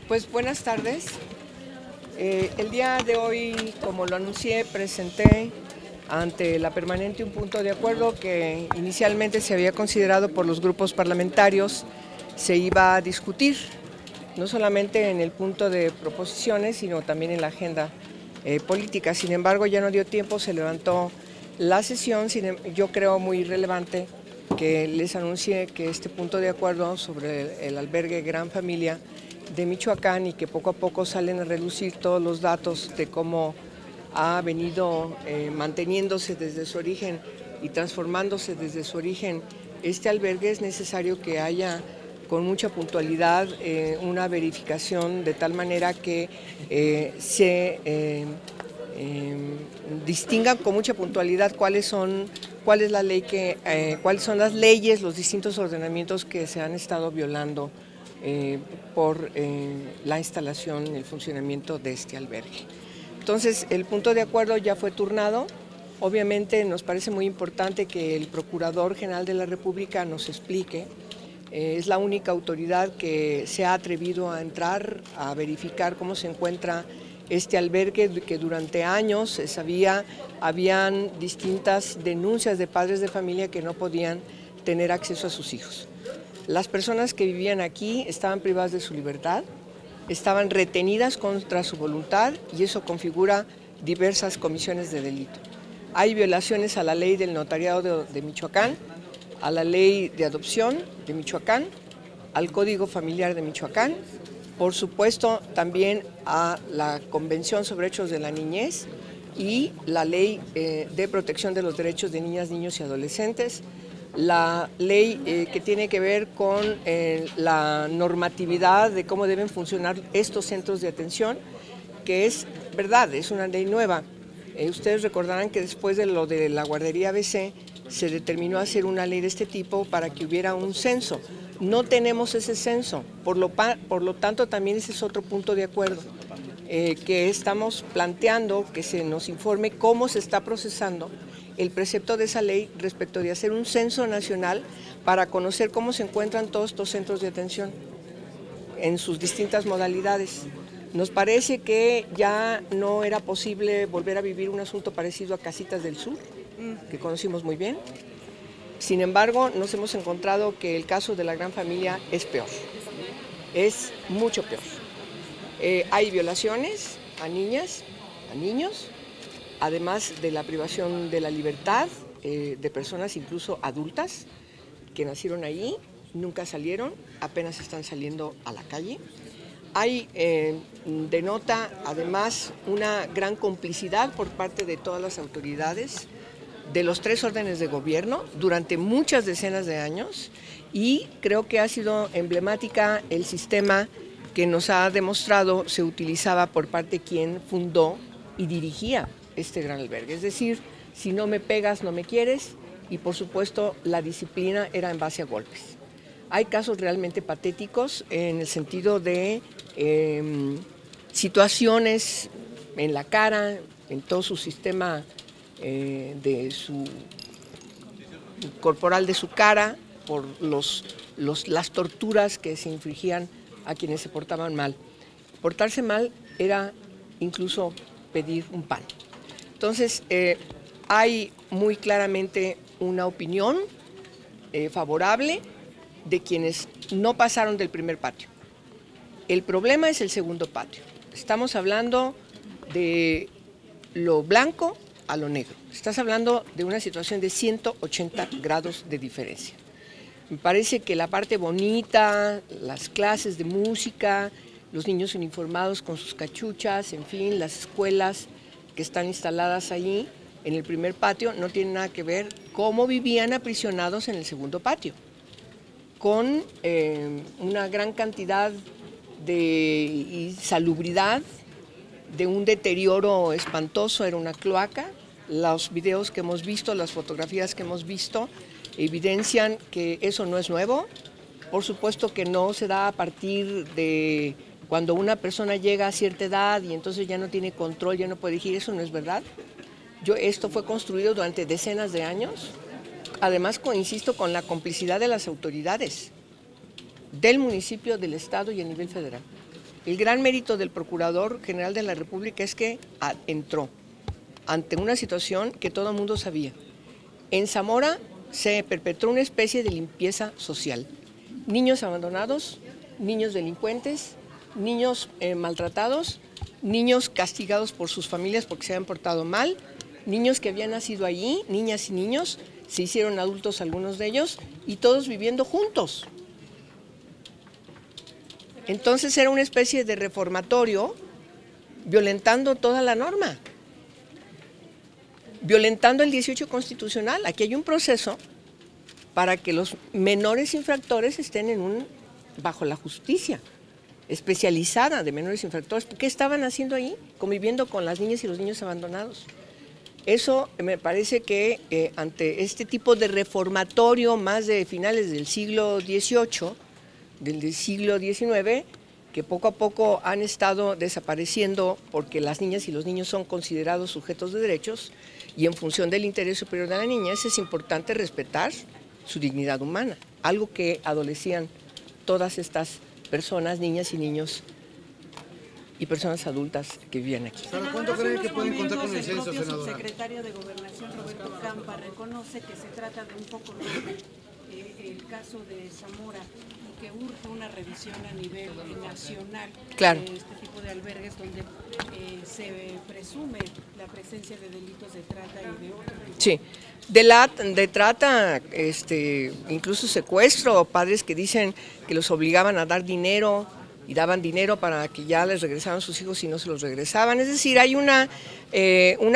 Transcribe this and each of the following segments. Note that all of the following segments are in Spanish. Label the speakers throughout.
Speaker 1: Pues buenas tardes. El día de hoy, como lo anuncié, presenté ante la permanente un punto de acuerdo que inicialmente se había considerado por los grupos parlamentarios se iba a discutir, no solamente en el punto de proposiciones, sino también en la agenda política. Sin embargo, ya no dio tiempo, se levantó la sesión. Yo creo muy relevante que les anuncie que este punto de acuerdo sobre el albergue Gran Familia de Michoacán, y que poco a poco salen a relucir todos los datos de cómo ha venido manteniéndose desde su origen y transformándose desde su origen este albergue, es necesario que haya con mucha puntualidad una verificación de tal manera que se distingan con mucha puntualidad cuáles son las leyes, los distintos ordenamientos que se han estado violando por la instalación y el funcionamiento de este albergue. Entonces, el punto de acuerdo ya fue turnado. Obviamente nos parece muy importante que el Procurador General de la República nos explique. Es la única autoridad que se ha atrevido a entrar a verificar cómo se encuentra este albergue, que durante años se sabía, habían distintas denuncias de padres de familia que no podían tener acceso a sus hijos. Las personas que vivían aquí estaban privadas de su libertad, estaban retenidas contra su voluntad, y eso configura diversas comisiones de delito. Hay violaciones a la ley del notariado de Michoacán, a la ley de adopción de Michoacán, al Código Familiar de Michoacán, por supuesto también a la Convención sobre Derechos de la Niñez y la Ley de Protección de los Derechos de Niñas, Niños y Adolescentes, la ley que tiene que ver con la normatividad de cómo deben funcionar estos centros de atención, que es verdad, es una ley nueva. Ustedes recordarán que después de lo de la guardería ABC se determinó hacer una ley de este tipo para que hubiera un censo. No tenemos ese censo, por lo tanto también ese es otro punto de acuerdo, que estamos planteando que se nos informe cómo se está procesando el precepto de esa ley respecto de hacer un censo nacional para conocer cómo se encuentran todos estos centros de atención en sus distintas modalidades. Nos parece que ya no era posible volver a vivir un asunto parecido a Casitas del Sur, que conocimos muy bien. Sin embargo, nos hemos encontrado que el caso de la Gran Familia es peor, es mucho peor. Hay violaciones a niñas, a niños, además de la privación de la libertad de personas incluso adultas que nacieron ahí, nunca salieron, apenas están saliendo a la calle. Hay, denota además una gran complicidad por parte de todas las autoridades de los tres órdenes de gobierno durante muchas decenas de años, y creo que ha sido emblemática el sistema que nos ha demostrado se utilizaba por parte de quien fundó y dirigía este gran albergue. Es decir, si no me pegas, no me quieres, y por supuesto la disciplina era en base a golpes. Hay casos realmente patéticos en el sentido de situaciones en la cara, en todo su sistema corporal de su cara, por las torturas que se infligían a quienes se portaban mal. Portarse mal era incluso pedir un pan. Entonces, hay muy claramente una opinión favorable de quienes no pasaron del primer patio. El problema es el segundo patio. Estamos hablando de lo blanco a lo negro. Estás hablando de una situación de 180 grados de diferencia. Me parece que la parte bonita, las clases de música, los niños uniformados con sus cachuchas, en fin, las escuelas que están instaladas allí en el primer patio, no tienen nada que ver cómo vivían aprisionados en el segundo patio, con una gran cantidad de insalubridad, de un deterioro espantoso. Era una cloaca. Los videos que hemos visto, las fotografías que hemos visto, evidencian que eso no es nuevo. Por supuesto que no se da a partir de cuando una persona llega a cierta edad y entonces ya no tiene control, ya no puede dirigir. Eso no es verdad. Esto fue construido durante decenas de años, además, insisto, con la complicidad de las autoridades del municipio, del estado y a nivel federal. El gran mérito del Procurador General de la República es que entró ante una situación que todo el mundo sabía. En Zamora se perpetró una especie de limpieza social. Niños abandonados, niños delincuentes, niños maltratados, niños castigados por sus familias porque se habían portado mal, niños que habían nacido allí, niñas y niños, se hicieron adultos algunos de ellos y todos viviendo juntos. Entonces era una especie de reformatorio violentando toda la norma, violentando el 18 constitucional. Aquí hay un proceso para que los menores infractores estén bajo la justicia especializada de menores infractores. ¿Qué estaban haciendo ahí? Conviviendo con las niñas y los niños abandonados. Eso me parece que ante este tipo de reformatorio más de finales del siglo XVIII, del siglo XIX, que poco a poco han estado desapareciendo porque las niñas y los niños son considerados sujetos de derechos y en función del interés superior de la niñez es importante respetar su dignidad humana, algo que adolecían todas estas personas, niñas y niños y personas adultas que vivían aquí.
Speaker 2: ¿Para cuándo creen que pueden contar con el censo, senadora?
Speaker 3: El subsecretario de Gobernación, Roberto Campa, reconoce que se trata de un poco el caso de Zamora y que urge una revisión a nivel nacional
Speaker 1: claro.
Speaker 3: de este tipo de albergues donde se presume la presencia de delitos de trata y de otro tipo.
Speaker 1: Sí, de trata, incluso secuestro, padres que dicen que los obligaban a dar dinero y daban dinero para que ya les regresaran sus hijos y no se los regresaban. Es decir, hay una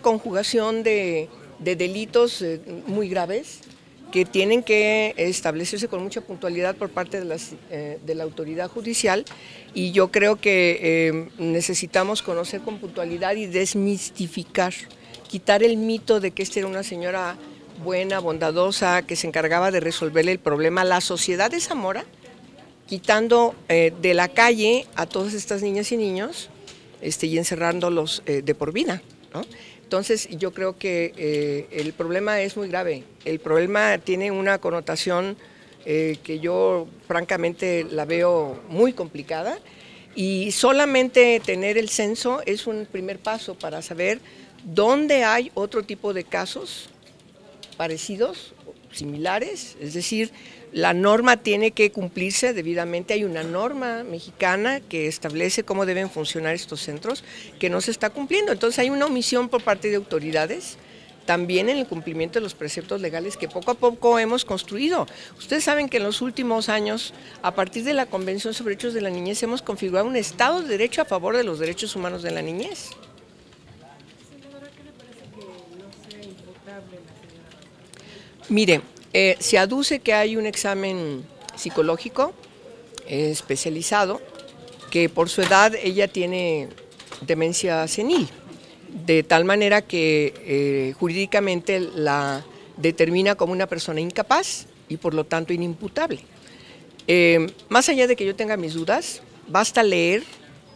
Speaker 1: conjugación de delitos muy graves que tienen que establecerse con mucha puntualidad por parte de la autoridad judicial y yo creo que necesitamos conocer con puntualidad y desmistificar, quitar el mito de que esta era una señora buena, bondadosa, que se encargaba de resolverle el problema a la sociedad de Zamora, quitando de la calle a todas estas niñas y niños y encerrándolos de por vida, ¿no? Entonces yo creo que el problema es muy grave, el problema tiene una connotación que yo francamente la veo muy complicada y solamente tener el censo es un primer paso para saber dónde hay otro tipo de casos parecidos, similares, es decir, la norma tiene que cumplirse debidamente, hay una norma mexicana que establece cómo deben funcionar estos centros que no se está cumpliendo, entonces hay una omisión por parte de autoridades, también en el cumplimiento de los preceptos legales que poco a poco hemos construido. Ustedes saben que en los últimos años, a partir de la Convención sobre Derechos de la Niñez, hemos configurado un Estado de Derecho a favor de los derechos humanos de la niñez.
Speaker 3: Senadora, ¿qué le parece que no sea imputable la señora?
Speaker 1: Mire, se aduce que hay un examen psicológico especializado, que por su edad ella tiene demencia senil, de tal manera que jurídicamente la determina como una persona incapaz y por lo tanto inimputable. Más allá de que yo tenga mis dudas, basta leer,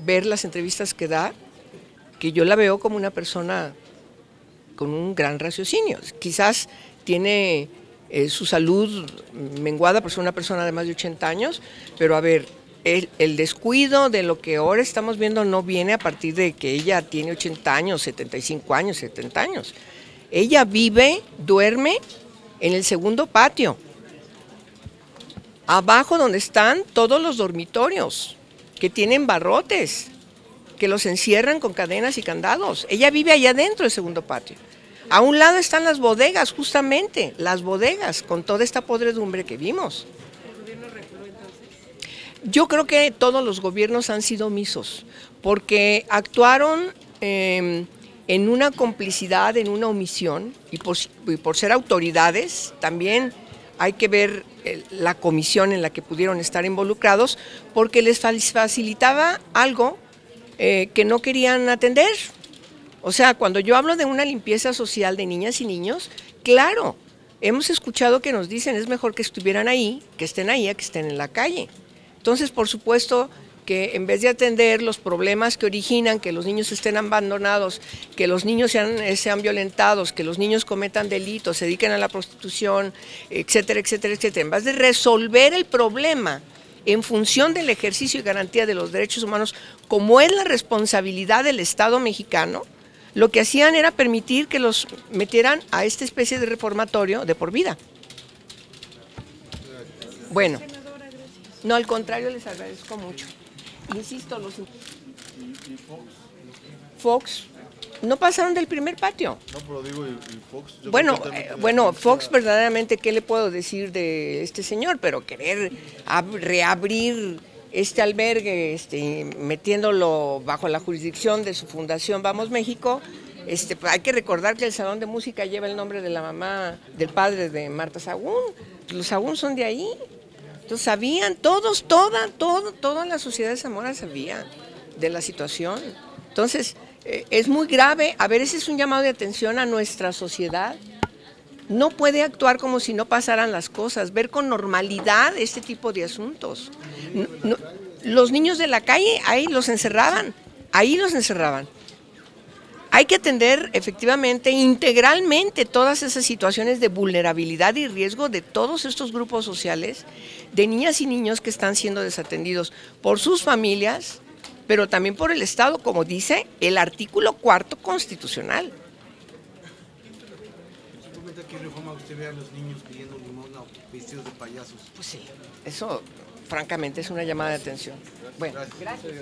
Speaker 1: ver las entrevistas que da, que yo la veo como una persona con un gran raciocinio. Quizás tiene su salud menguada por ser una persona de más de 80 años, pero a ver, el descuido de lo que ahora estamos viendo no viene a partir de que ella tiene 80 años, 75 años, 70 años. Ella vive, duerme en el segundo patio, abajo donde están todos los dormitorios, que tienen barrotes, que los encierran con cadenas y candados. Ella vive allá adentro del segundo patio. A un lado están las bodegas, justamente, las bodegas, con toda esta podredumbre que vimos.
Speaker 3: ¿El gobierno reculó entonces?
Speaker 1: Yo creo que todos los gobiernos han sido omisos, porque actuaron en una complicidad, en una omisión, y por ser autoridades, también hay que ver la comisión en la que pudieron estar involucrados, porque les facilitaba algo que no querían atender. O sea, cuando yo hablo de una limpieza social de niñas y niños, claro, hemos escuchado que nos dicen es mejor que estuvieran ahí, que estén ahí, a que estén en la calle. Entonces, por supuesto que en vez de atender los problemas que originan que los niños estén abandonados, que los niños sean violentados, que los niños cometan delitos, se dediquen a la prostitución, etcétera, etcétera, etcétera, en vez de resolver el problema en función del ejercicio y garantía de los derechos humanos, como es la responsabilidad del Estado mexicano, lo que hacían era permitir que los metieran a esta especie de reformatorio de por vida. Bueno, no, al contrario, les agradezco mucho. Insisto, los Fox no pasaron del primer patio.
Speaker 4: No, pero digo, ¿y Fox?
Speaker 1: Bueno, Fox verdaderamente, ¿qué le puedo decir de este señor? Pero querer reabrir este albergue, metiéndolo bajo la jurisdicción de su fundación Vamos México, hay que recordar que el Salón de Música lleva el nombre de la mamá, del padre de Marta Sahagún. Los Sahagún son de ahí. Entonces sabían, toda la sociedad de Zamora sabía de la situación. Entonces, es muy grave. A ver, ese es un llamado de atención a nuestra sociedad. No puede actuar como si no pasaran las cosas, ver con normalidad este tipo de asuntos. Los niños de la calle, ahí los encerraban. Hay que atender efectivamente, integralmente, todas esas situaciones de vulnerabilidad y riesgo de todos estos grupos sociales, de niñas y niños que están siendo desatendidos por sus familias, pero también por el Estado, como dice el artículo 4 constitucional.
Speaker 2: ¿Qué reforma usted ve a los niños pidiendo limosna vestidos de payasos?
Speaker 1: Pues sí, eso francamente es una llamada de atención. Bueno, gracias.